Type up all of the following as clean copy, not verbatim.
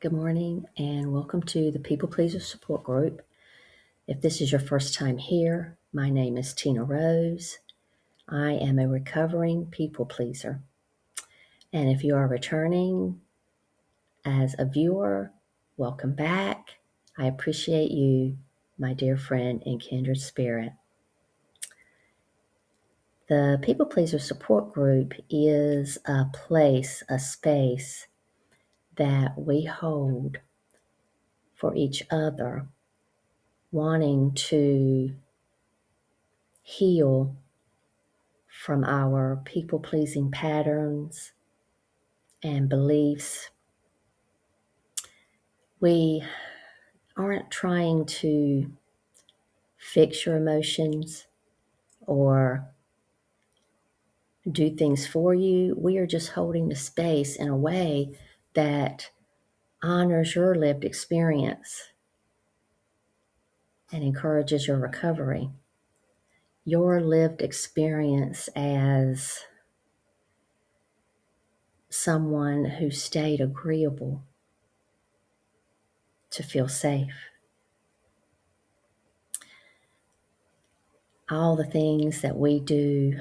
Good morning and welcome to the People Pleaser Support Group. If this is your first time here, my name is Tina Rose. I am a recovering people pleaser. And if you are returning as a viewer, welcome back. I appreciate you, my dear friend and kindred spirit. The People Pleaser Support Group is a place, a space that we hold for each other, wanting to heal from our people-pleasing patterns and beliefs. We aren't trying to fix your emotions or do things for you. We are just holding the space in a way that honors your lived experience and encourages your recovery. Your lived experience as someone who stayed agreeable to feel safe. All the things that we do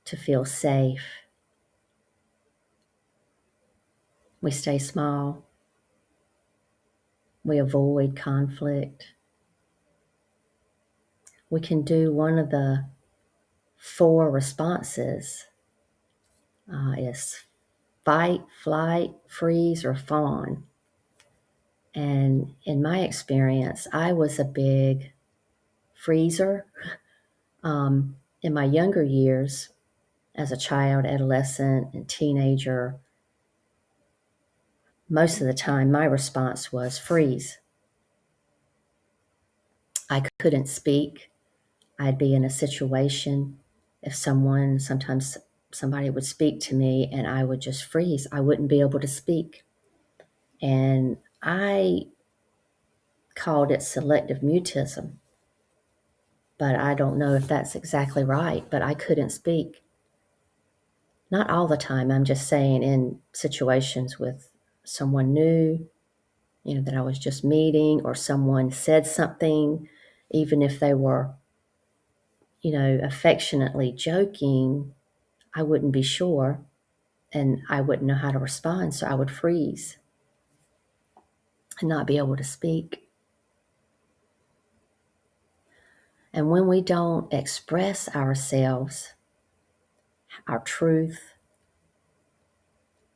to feel safe. We stay small. We avoid conflict. We can do one of the 4 responses is fight, flight, freeze, or fawn. And in my experience, I was a big freezer. In my younger years, as a child, adolescent, and teenager, most of the time my response was freeze. I couldn't speak. I'd be in a situation, if sometimes somebody would speak to me and I would just freeze. I wouldn't be able to speak. And I called it selective mutism, but I don't know if that's exactly right, but I couldn't speak. Not all the time. I'm just saying in situations with someone new, that I was just meeting, or someone said something, even if they were, affectionately joking, I wouldn't be sure and I wouldn't know how to respond. So I would freeze and not be able to speak. And when we don't express ourselves, our truth,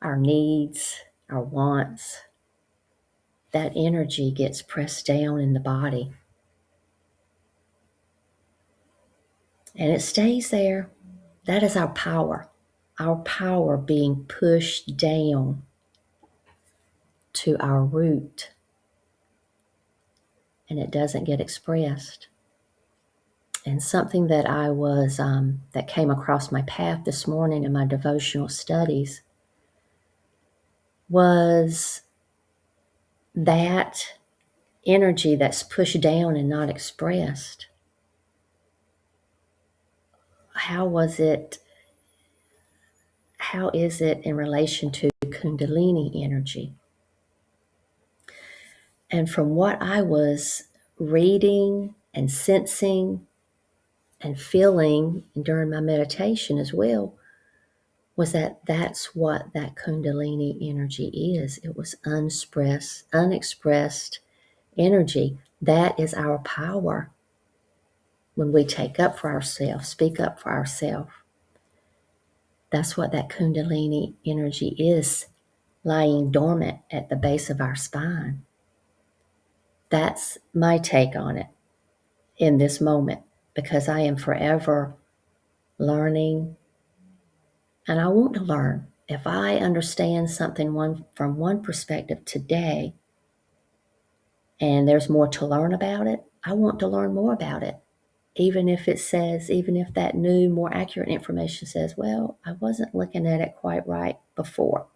our needs, our wants, that energy gets pressed down in the body. And it stays there. That is our power being pushed down to our root. And it doesn't get expressed. And something that that came across my path this morning in my devotional studies was that energy that's pushed down and not expressed. How is it in relation to Kundalini energy? And from what I was reading and sensing and feeling during my meditation as well, was that's what that Kundalini energy is. It was unexpressed energy. That is our power when we take up for ourselves, speak up for ourselves. That's what that Kundalini energy is, lying dormant at the base of our spine. That's my take on it in this moment, because I am forever learning, and I want to learn. If I understand something from one perspective today, and there's more to learn about it, I want to learn more about it. Even if that new, more accurate information says, well, I wasn't looking at it quite right before.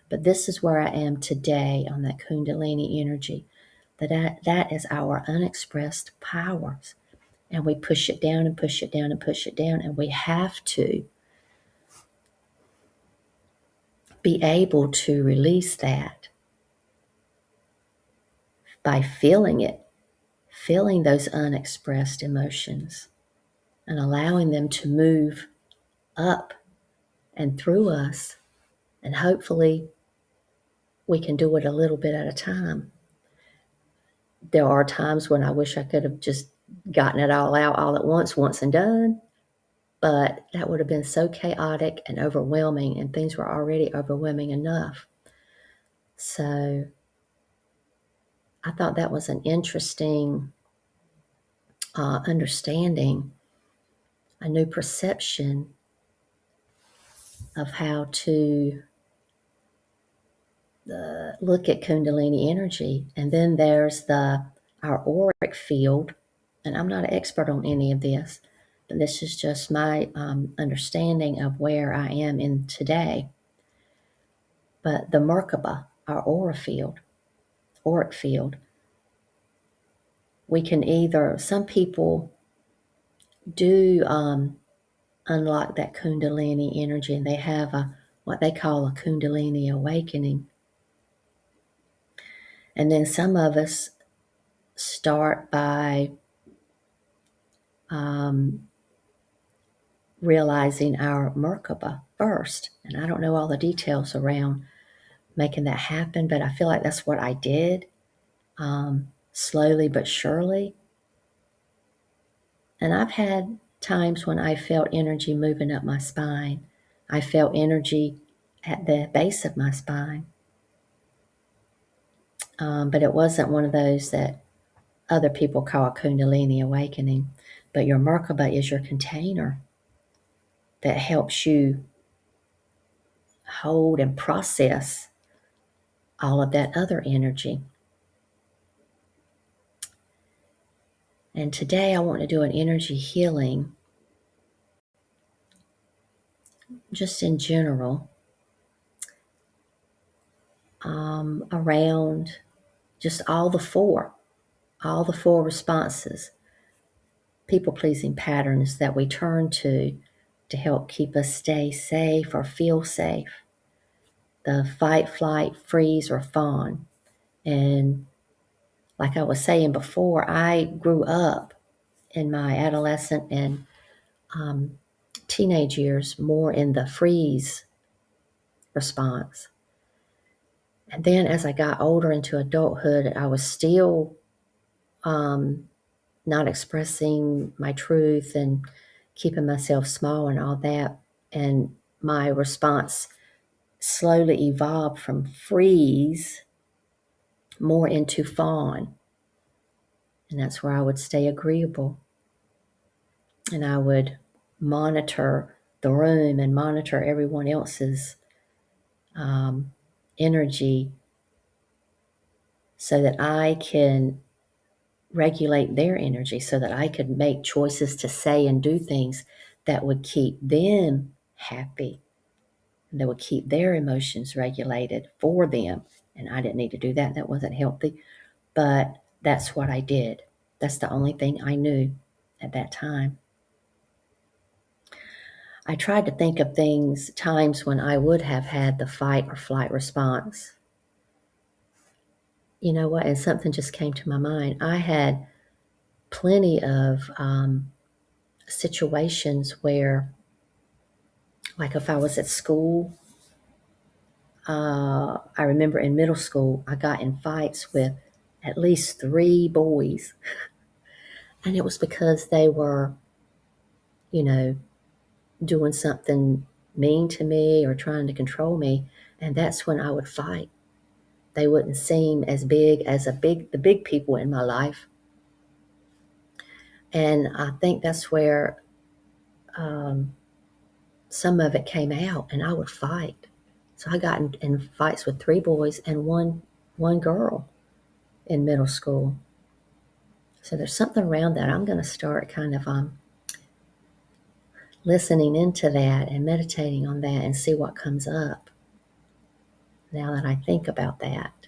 But this is where I am today on that Kundalini energy. That is our unexpressed powers. And we push it down and push it down and push it down. And we have to, be able to release that by feeling it, feeling those unexpressed emotions and allowing them to move up and through us. And hopefully we can do it a little bit at a time. There are times when I wish I could have just gotten it all out all at once and done, but that would have been so chaotic and overwhelming, and things were already overwhelming enough. So I thought that was an interesting understanding, a new perception of how to look at Kundalini energy. And then there's our auric field, and I'm not an expert on any of this, but this is just my understanding of where I am in today. But the Merkaba, our auric field, we can either, some people do unlock that Kundalini energy, and they have what they call a Kundalini awakening. And then some of us start by realizing our Merkaba first. And I don't know all the details around making that happen, but I feel like that's what I did, slowly but surely. And I've had times when I felt energy moving up my spine. I felt energy at the base of my spine. But it wasn't one of those that other people call a Kundalini awakening. But your Merkaba is your container that helps you hold and process all of that other energy. And today I want to do an energy healing, just in general, around just all the four responses, people-pleasing patterns that we turn to help keep us stay safe or feel safe. The fight, flight, freeze, or fawn. And like I was saying before, I grew up in my adolescent and teenage years more in the freeze response. And then as I got older into adulthood, I was still not expressing my truth and keeping myself small and all that. And my response slowly evolved from freeze more into fawn. And that's where I would stay agreeable. And I would monitor the room and monitor everyone else's energy so that I can regulate their energy, so that I could make choices to say and do things that would keep them happy, and that would keep their emotions regulated for them. And I didn't need to do that. That wasn't healthy. But that's what I did. That's the only thing I knew at that time. I tried to think of times when I would have had the fight or flight response. You know what? And something just came to my mind. I had plenty of situations where, like if I was at school, I remember in middle school, I got in fights with at least 3 boys. And it was because they were, you know, doing something mean to me or trying to control me. And that's when I would fight. They wouldn't seem as big as the big people in my life. And I think that's where some of it came out, and I would fight. So I got in fights with 3 boys and one girl in middle school. So there's something around that. I'm going to start kind of listening into that and meditating on that and see what comes up. Now that I think about that,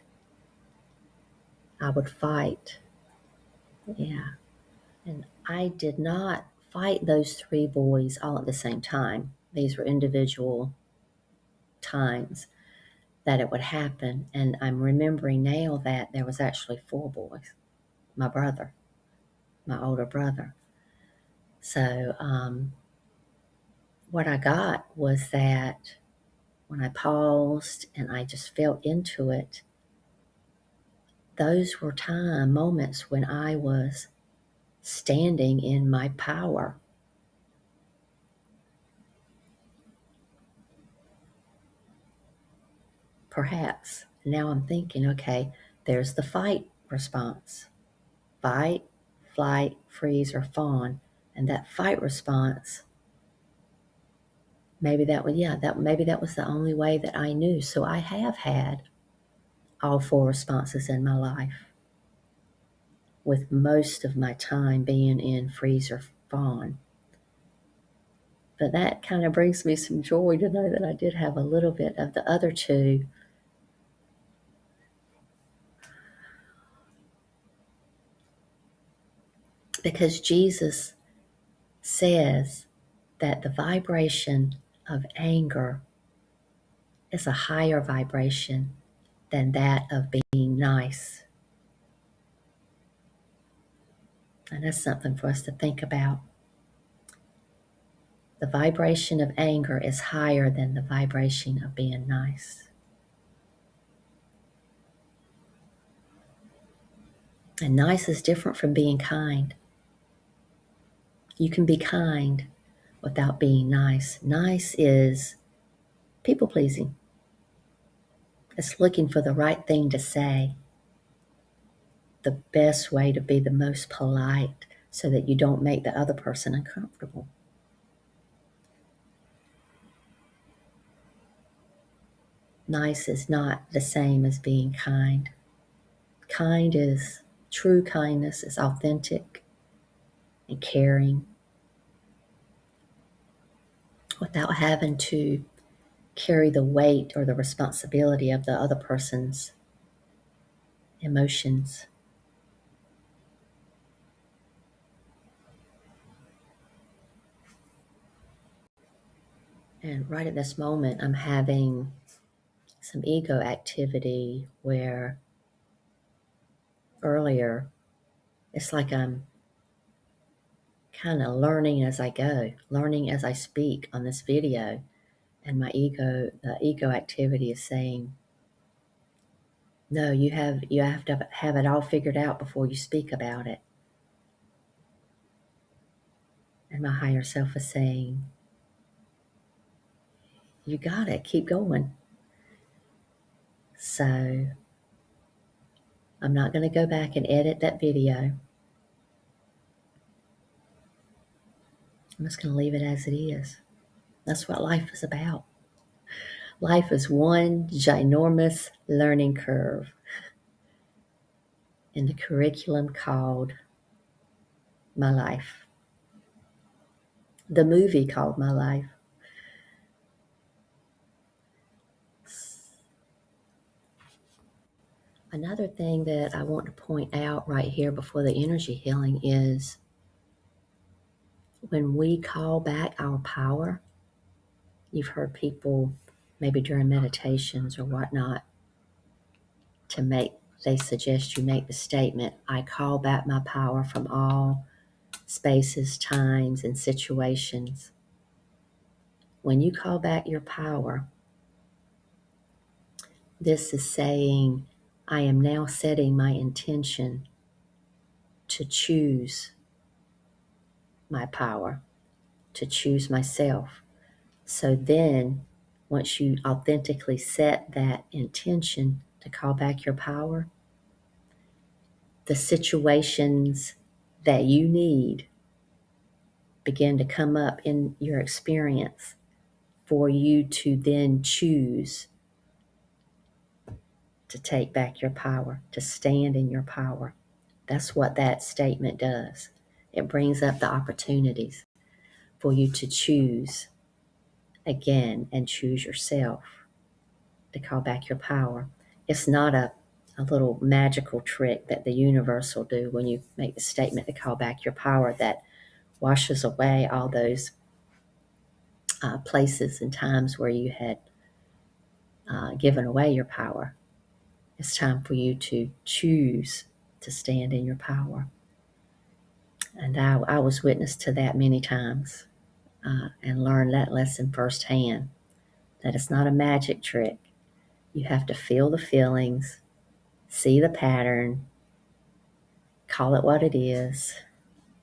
I would fight. Yeah. And I did not fight those 3 boys all at the same time. These were individual times. that it would happen. And I'm remembering now that there was actually 4 boys, my brother, my older brother. So what I got was that when I paused and I just felt into it, those were moments when I was standing in my power. Perhaps. Now I'm thinking, okay, there's the fight response. Fight, flight, freeze, or fawn. And that fight response, maybe that was, maybe that was the only way that I knew. So I have had all 4 responses in my life, with most of my time being in freeze or fawn. But that kind of brings me some joy to know that I did have a little bit of the other 2, because Jesus says that the vibration of anger is a higher vibration than that of being nice. And that's something for us to think about. The vibration of anger is higher than the vibration of being nice. And nice is different from being kind. You can be kind without being nice. Nice is people pleasing. It's looking for the right thing to say, the best way to be the most polite so that you don't make the other person uncomfortable. Nice is not the same as being kind. True kindness is authentic and caring without having to carry the weight or the responsibility of the other person's emotions. And right at this moment, I'm having some ego activity where earlier it's like I'm kind of learning as I go, learning as I speak on this video. And the ego activity is saying, no, you have to have it all figured out before you speak about it. And my higher self is saying, you got it, keep going. So I'm not going to go back and edit that video. I'm just going to leave it as it is. That's what life is about. Life is one ginormous learning curve in the curriculum called my life. The movie called my life. Another thing that I want to point out right here before the energy healing is when we call back our power. You've heard people, maybe during meditations or whatnot, they suggest you make the statement, I call back my power from all spaces, times, and situations. When you call back your power, this is saying, I am now setting my intention to choose my power, to choose myself. So then, once you authentically set that intention to call back your power, the situations that you need begin to come up in your experience for you to then choose to take back your power, to stand in your power. That's what that statement does. It brings up the opportunities for you to choose again and choose yourself to call back your power. It's not a little magical trick that the universe will do when you make the statement to call back your power that washes away all those places and times where you had given away your power. It's time for you to choose to stand in your power. And I was witness to that many times and learned that lesson firsthand, that it's not a magic trick. You have to feel the feelings, see the pattern, call it what it is,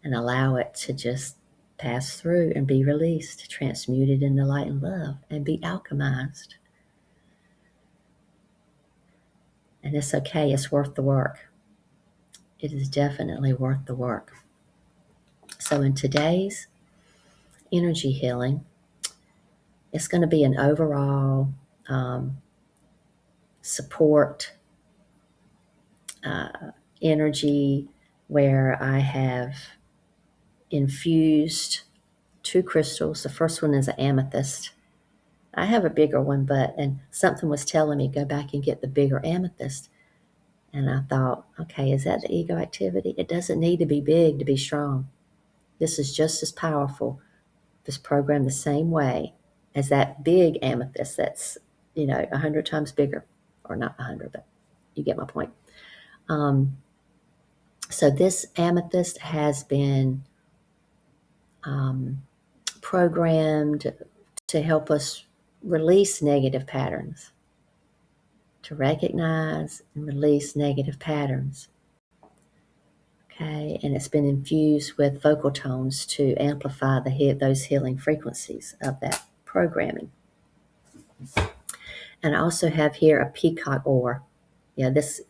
and allow it to just pass through and be released, transmuted into light and love, and be alchemized. And it's okay, it's worth the work. It is definitely worth the work. So in today's energy healing, it's going to be an overall support energy where I have infused 2 crystals. The first one is an amethyst. I have a bigger one, and something was telling me go back and get the bigger amethyst. And I thought, okay, is that the ego activity? It doesn't need to be big to be strong. This is just as powerful. It's programmed the same way as that big amethyst that's, 100 times bigger. Or not 100, but you get my point. So this amethyst has been programmed to help us release negative patterns, to recognize and release negative patterns. Okay, and it's been infused with vocal tones to amplify those healing frequencies of that programming. And I also have here a peacock ore. Yeah, this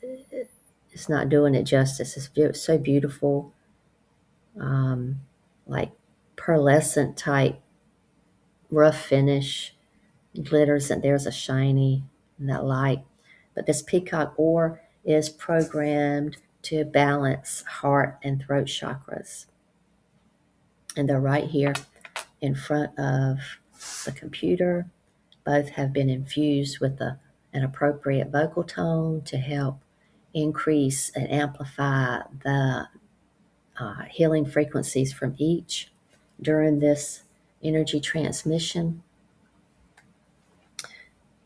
is not doing it justice. It's so beautiful, like pearlescent type rough finish, glitters, and there's a shiny in that light. But this peacock ore is programmed to balance heart and throat chakras. And they're right here in front of the computer. Both have been infused with an appropriate vocal tone to help increase and amplify the healing frequencies from each during this energy transmission.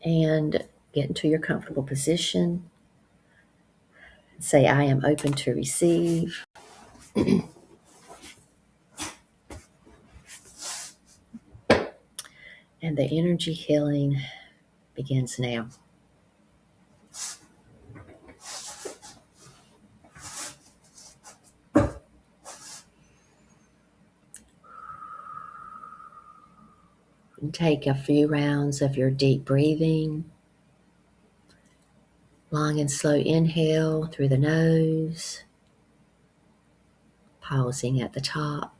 And get into your comfortable position. Say, I am open to receive. And the energy healing begins now. And take a few rounds of your deep breathing. Long and slow inhale through the nose. Pausing at the top.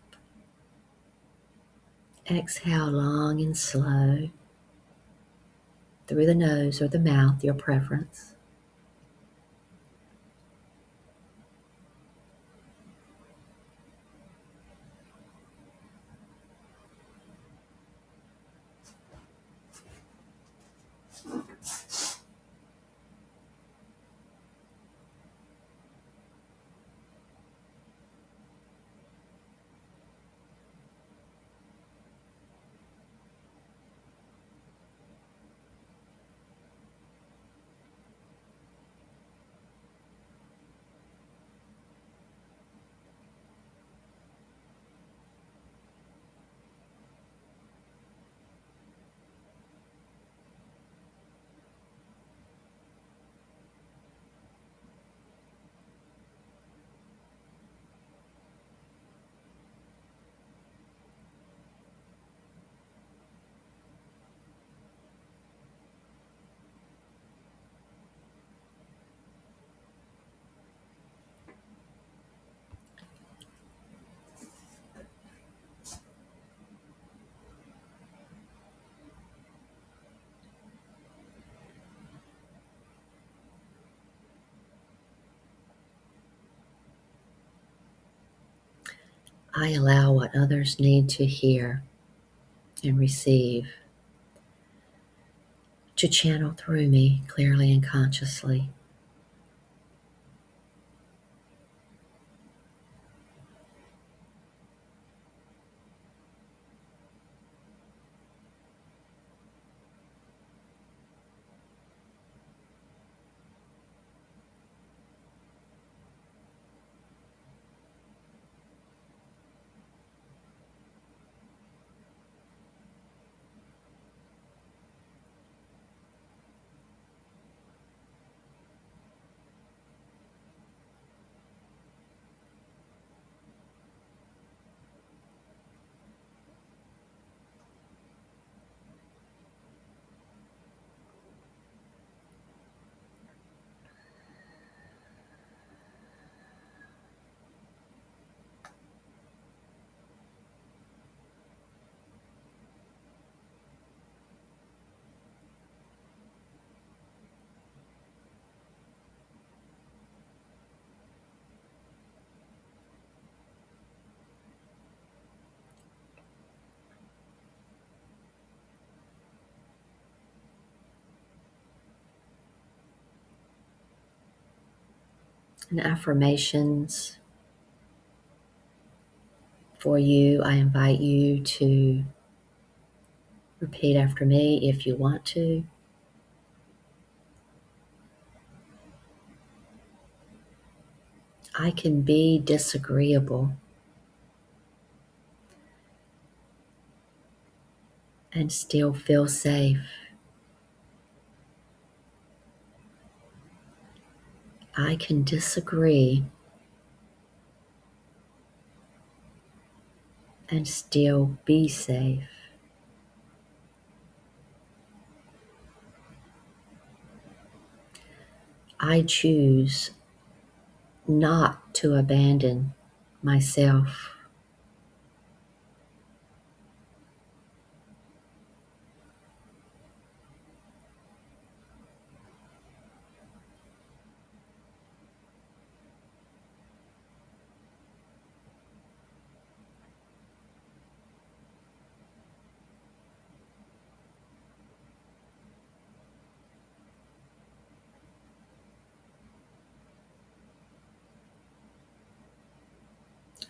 Exhale long and slow through the nose or the mouth, your preference. I allow what others need to hear and receive to channel through me clearly and consciously. And affirmations for you, I invite you to repeat after me if you want to. I can be disagreeable and still feel safe. I can disagree and still be safe. I choose not to abandon myself.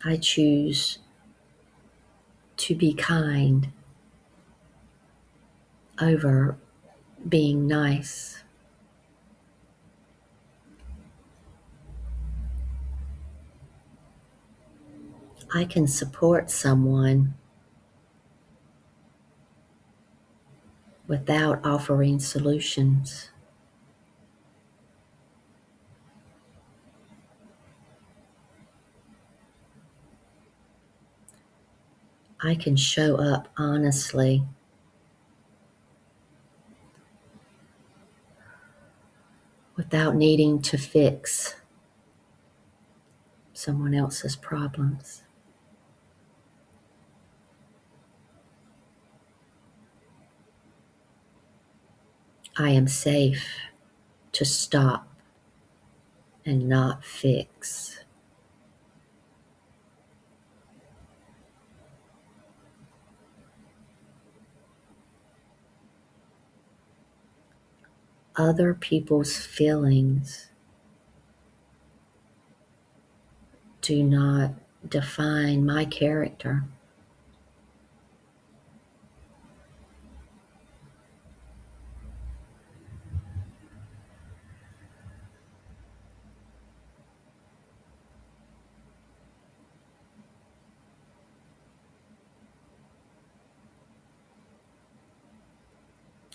I choose to be kind over being nice. I can support someone without offering solutions. I can show up honestly without needing to fix someone else's problems. I am safe to stop and not fix. Other people's feelings do not define my character.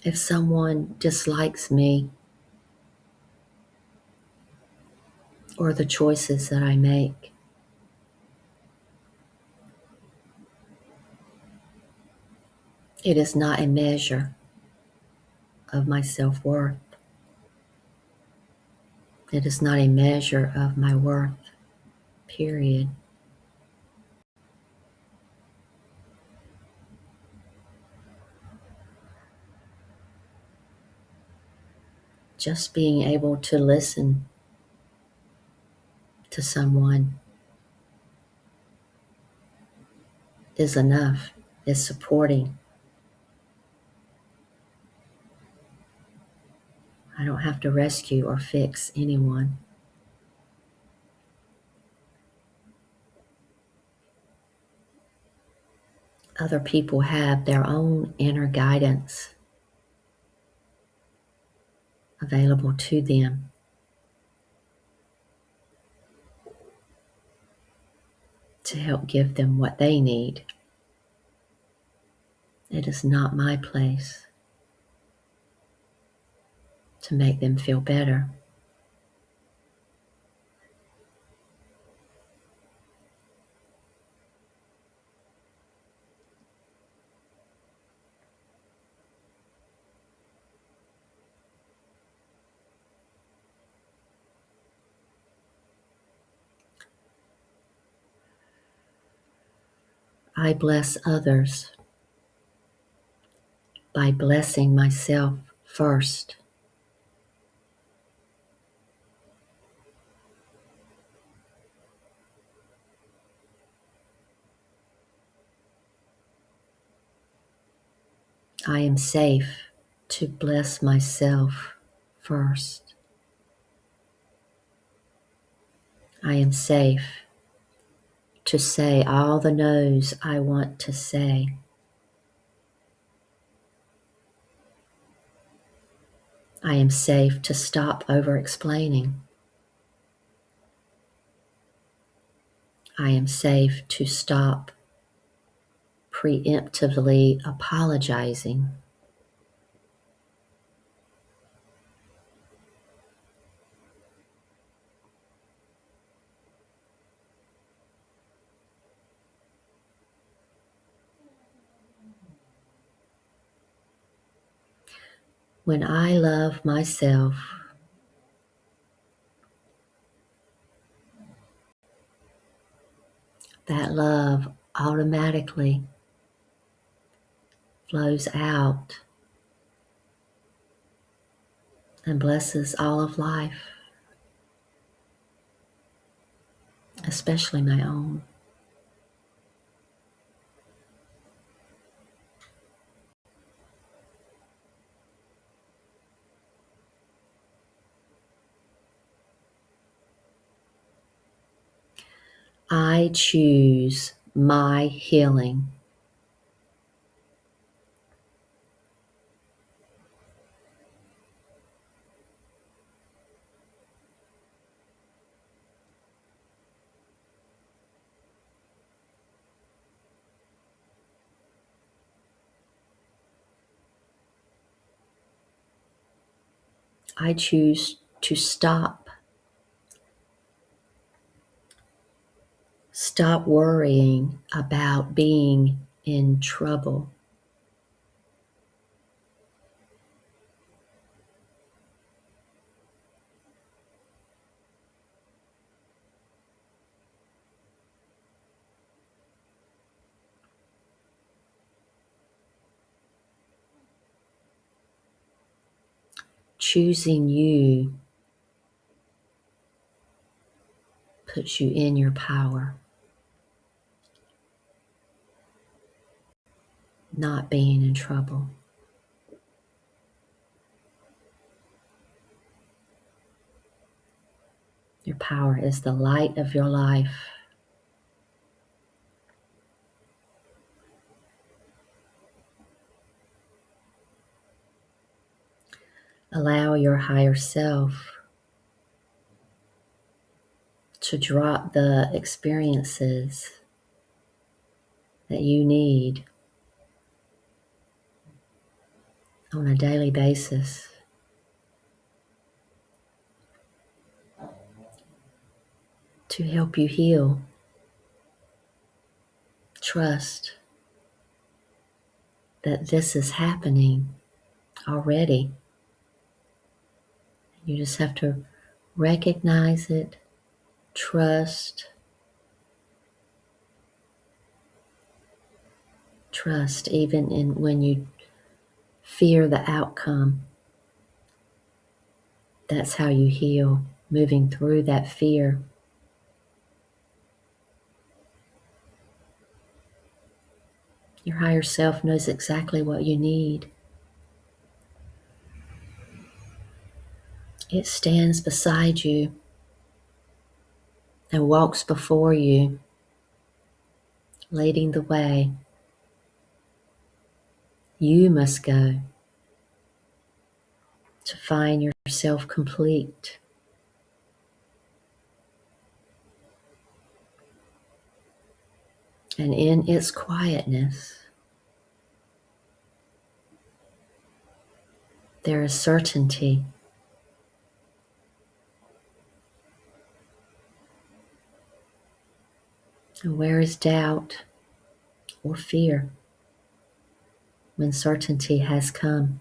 If someone dislikes me or the choices that I make, it is not a measure of my self-worth. It is not a measure of my worth, period. Just being able to listen to someone is enough, is supporting. I don't have to rescue or fix anyone. Other people have their own inner guidance available to them to help give them what they need. It is not my place to make them feel better. I bless others by blessing myself first. I am safe to bless myself first. I am safe to say all the no's I want to say. I am safe to stop over-explaining. I am safe to stop preemptively apologizing. When I love myself, that love automatically flows out and blesses all of life, especially my own. I choose my healing. I choose to stop worrying about being in trouble. Choosing you puts you in your power. Not being in trouble. Your power is the light of your life. Allow your higher self to drop the experiences that you need on a daily basis to help you heal. Trust that this is happening already. You just have to recognize it, trust even in when you fear the outcome. That's how you heal, moving through that fear. Your higher self knows exactly what you need. It stands beside you and walks before you, leading the way. You must go to find yourself complete. And in its quietness, there is certainty. And where is doubt or fear when certainty has come?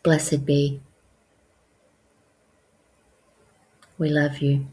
Blessed be. We love you.